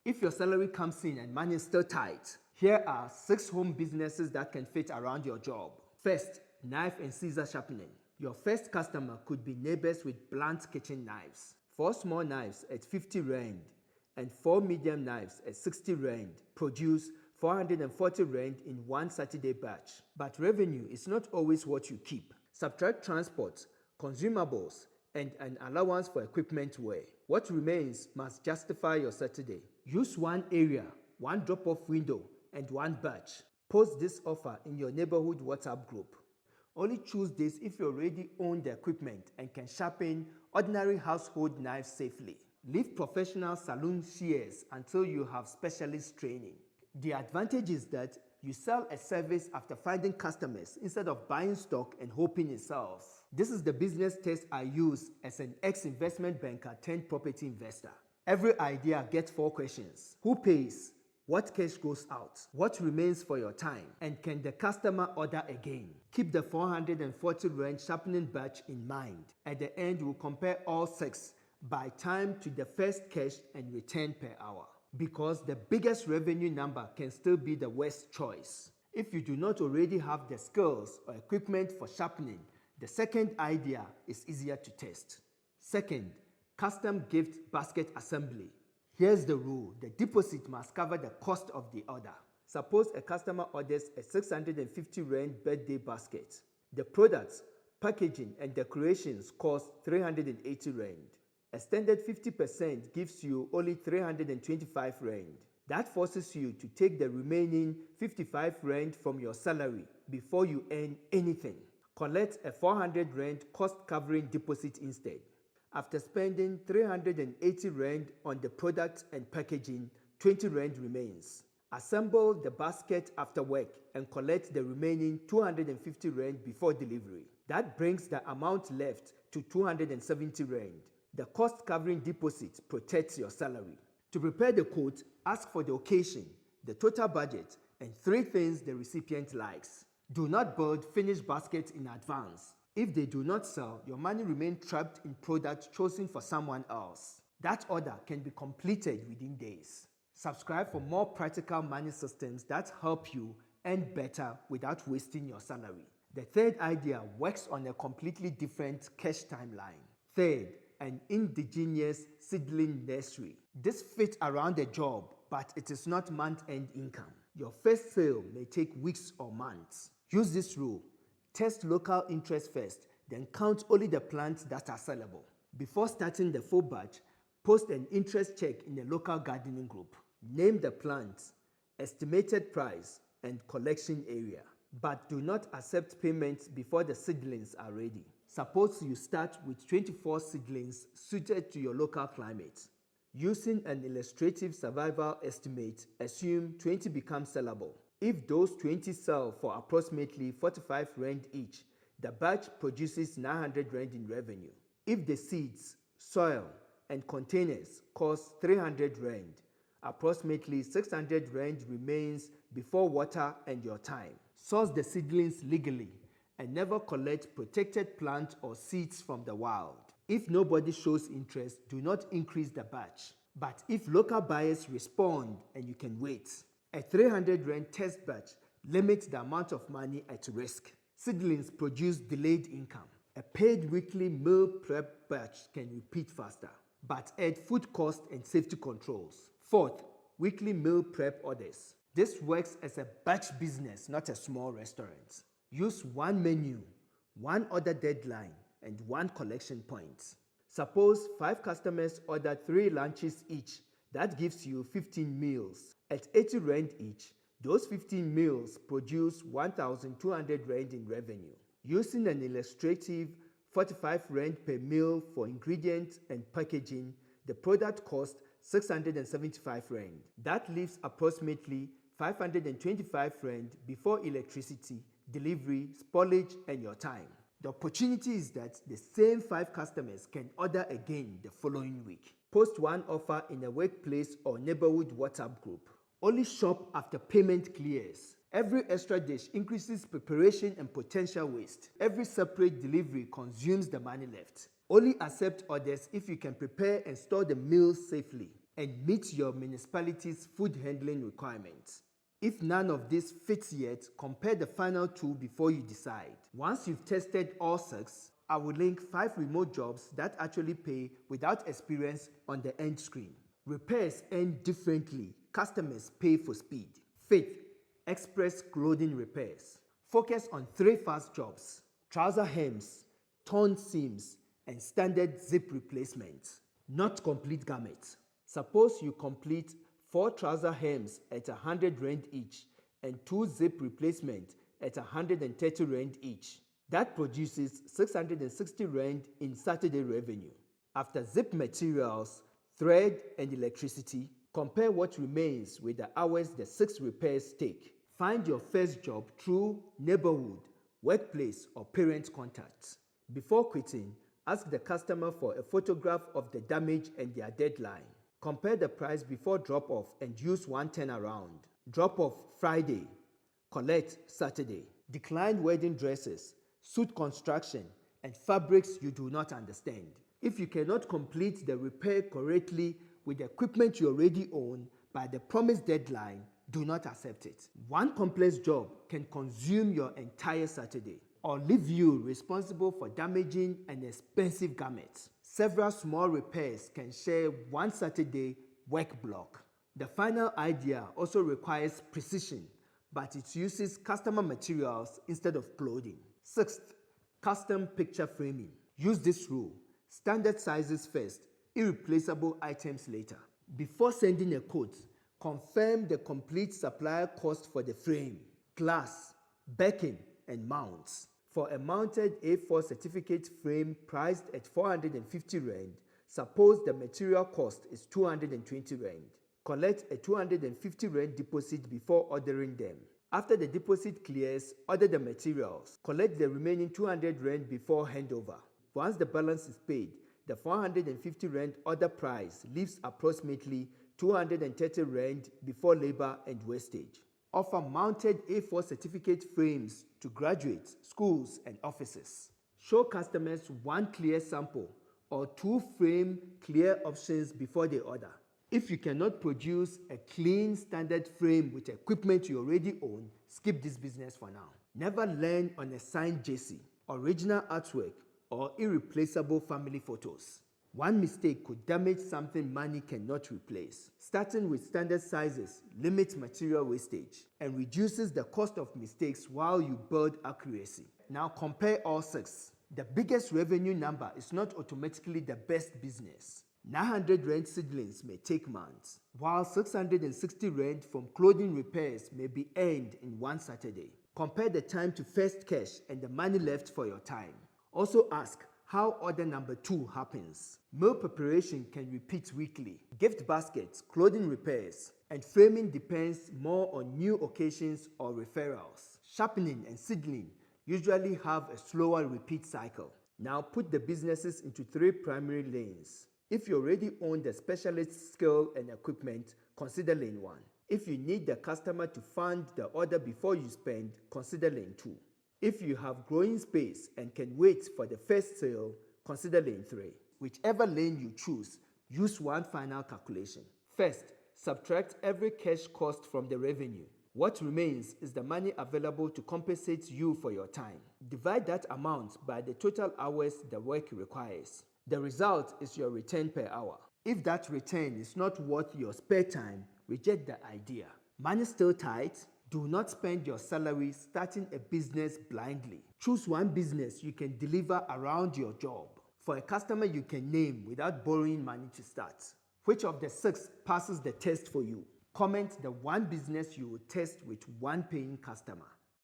If your salary comes in and money is still tight, here are 6 home businesses that can fit around your job. First, knife and scissor sharpening. Your first customer could be neighbors with blunt kitchen knives. 4 small knives at 50 Rand and 4 medium knives at 60 Rand produce 440 Rand in one Saturday batch. But revenue is not always what you keep. Subtract transport, consumables, and an allowance for equipment wear. What remains must justify your Saturday. Use one area, one drop-off window, and one batch. Post this offer in your neighborhood WhatsApp group. Only choose this if you already own the equipment and can sharpen ordinary household knives safely. Leave professional salon shears until you have specialist training. The advantage is that you sell a service after finding customers instead of buying stock and hoping it sells. This is the business test I use as an ex-investment banker turned property investor. Every idea gets 4 questions. Who pays? What cash goes out? What remains for your time? And can the customer order again? Keep the 440 Rand sharpening batch in mind. At the end, we'll compare all 6 by time to the first cash and return per hour. Because the biggest revenue number can still be the worst choice. If you do not already have the skills or equipment for sharpening, the second idea is easier to test. Second, custom gift basket assembly. Here's the rule: the deposit must cover the cost of the order. Suppose a customer orders a 650 Rand birthday basket. The products, packaging and decorations cost 380 Rand. A standard 50% gives you only 325 Rand. That forces you to take the remaining 55 Rand from your salary before you earn anything. Collect a 400 Rand cost-covering deposit instead. After spending 380 Rand on the products and packaging, 20 Rand remains. Assemble the basket after work and collect the remaining 250 Rand before delivery. That brings the amount left to 270 Rand. The cost-covering deposit protects your salary. To prepare the quote, ask for the occasion, the total budget, and 3 things the recipient likes. Do not build finished baskets in advance. If they do not sell, your money remains trapped in products chosen for someone else. That order can be completed within days. Subscribe for more practical money systems that help you earn better without wasting your salary. The third idea works on a completely different cash timeline. Third, an indigenous seedling nursery. This fits around the job, but it is not month-end income. Your first sale may take weeks or months. Use this rule. Test local interest first, then count only the plants that are sellable. Before starting the full batch, post an interest check in a local gardening group. Name the plants, estimated price, and collection area. But do not accept payments before the seedlings are ready. Suppose you start with 24 seedlings suited to your local climate. Using an illustrative survival estimate, assume 20 become sellable. If those 20 sell for approximately 45 Rand each, the batch produces 900 Rand in revenue. If the seeds, soil, and containers cost 300 Rand, approximately 600 Rand remains before water and your time. Source the seedlings legally and never collect protected plants or seeds from the wild. If nobody shows interest, do not increase the batch. But if local buyers respond and you can wait, a 300 Rand test batch limits the amount of money at risk. Seedlings produce delayed income. A paid weekly meal prep batch can repeat faster, but add food cost and safety controls. Fourth, weekly meal prep orders. This works as a batch business, not a small restaurant. Use one menu, one order deadline, and one collection point. Suppose 5 customers order 3 lunches each. That gives you 15 meals. At 80 Rand each, those 15 meals produce 1,200 Rand in revenue. Using an illustrative 45 Rand per meal for ingredients and packaging, the product costs 675 Rand. That leaves approximately 525 Rand before electricity, delivery, spoilage, and your time. The opportunity is that the same 5 customers can order again the following week. Post one offer in a workplace or neighborhood WhatsApp group. Only shop after payment clears. Every extra dish increases preparation and potential waste. Every separate delivery consumes the money left. Only accept orders if you can prepare and store the meals safely. and meets your municipality's food handling requirements. If none of this fits yet, compare the final two before you decide. Once you've tested all 6, I will link 5 remote jobs that actually pay without experience on the end screen. Repairs earn differently. Customers pay for speed. Fifth, express clothing repairs. Focus on 3 fast jobs: trouser hems, torn seams, and standard zip replacements, not complete garments. Suppose you complete 4 trouser hems at 100 Rand each and 2 zip replacements at 130 Rand each. That produces 660 Rand in Saturday revenue. After zip materials, thread, and electricity, compare what remains with the hours the 6 repairs take. Find your first job through neighborhood, workplace, or parent contacts. Before quitting, ask the customer for a photograph of the damage and their deadline. Compare the price before drop-off and use one turnaround. Drop-off Friday, collect Saturday. Decline wedding dresses, suit construction, and fabrics you do not understand. If you cannot complete the repair correctly with the equipment you already own by the promised deadline, do not accept it. One complex job can consume your entire Saturday or leave you responsible for damaging an expensive garment. Several small repairs can share one Saturday work block. The final idea also requires precision, but it uses customer materials instead of clothing. Sixth, custom picture framing. Use this rule: standard sizes first, irreplaceable items later. Before sending a quote, confirm the complete supplier cost for the frame, glass, backing, and mounts. For a mounted A4 certificate frame priced at 450 Rand, suppose the material cost is 220 Rand. Collect a 250 Rand deposit before ordering them. After the deposit clears, order the materials. Collect the remaining 200 Rand before handover. Once the balance is paid, the 450 Rand order price leaves approximately 230 Rand before labor and wastage. Offer mounted A4 certificate frames to graduates, schools, and offices. Show customers one clear sample or 2 frame clear options before they order. If you cannot produce a clean standard frame with equipment you already own, skip this business for now. Never land on a signed JC, original artwork, or irreplaceable family photos. One mistake could damage something money cannot replace. Starting with standard sizes limits material wastage and reduces the cost of mistakes while you build accuracy. Now compare all 6. The biggest revenue number is not automatically the best business. 900 Rand seedlings may take months, while 660 Rand from clothing repairs may be earned in one Saturday. Compare the time to first cash and the money left for your time. Also ask how order number 2 happens. Meal preparation can repeat weekly. Gift baskets, clothing repairs, and framing depends more on new occasions or referrals. Sharpening and seedling usually have a slower repeat cycle. Now put the businesses into 3 primary lanes. If you already own the specialist skill and equipment, consider lane 1. If you need the customer to fund the order before you spend, consider lane 2. If you have growing space and can wait for the first sale, consider lane 3. Whichever lane you choose, use one final calculation. First, subtract every cash cost from the revenue. What remains is the money available to compensate you for your time. Divide that amount by the total hours the work requires. The result is your return per hour. If that return is not worth your spare time, reject the idea. Money still tight? Do not spend your salary starting a business blindly. Choose one business you can deliver around your job. For a customer you can name without borrowing money to start. Which of the 6 passes the test for you? Comment the one business you will test with one paying customer.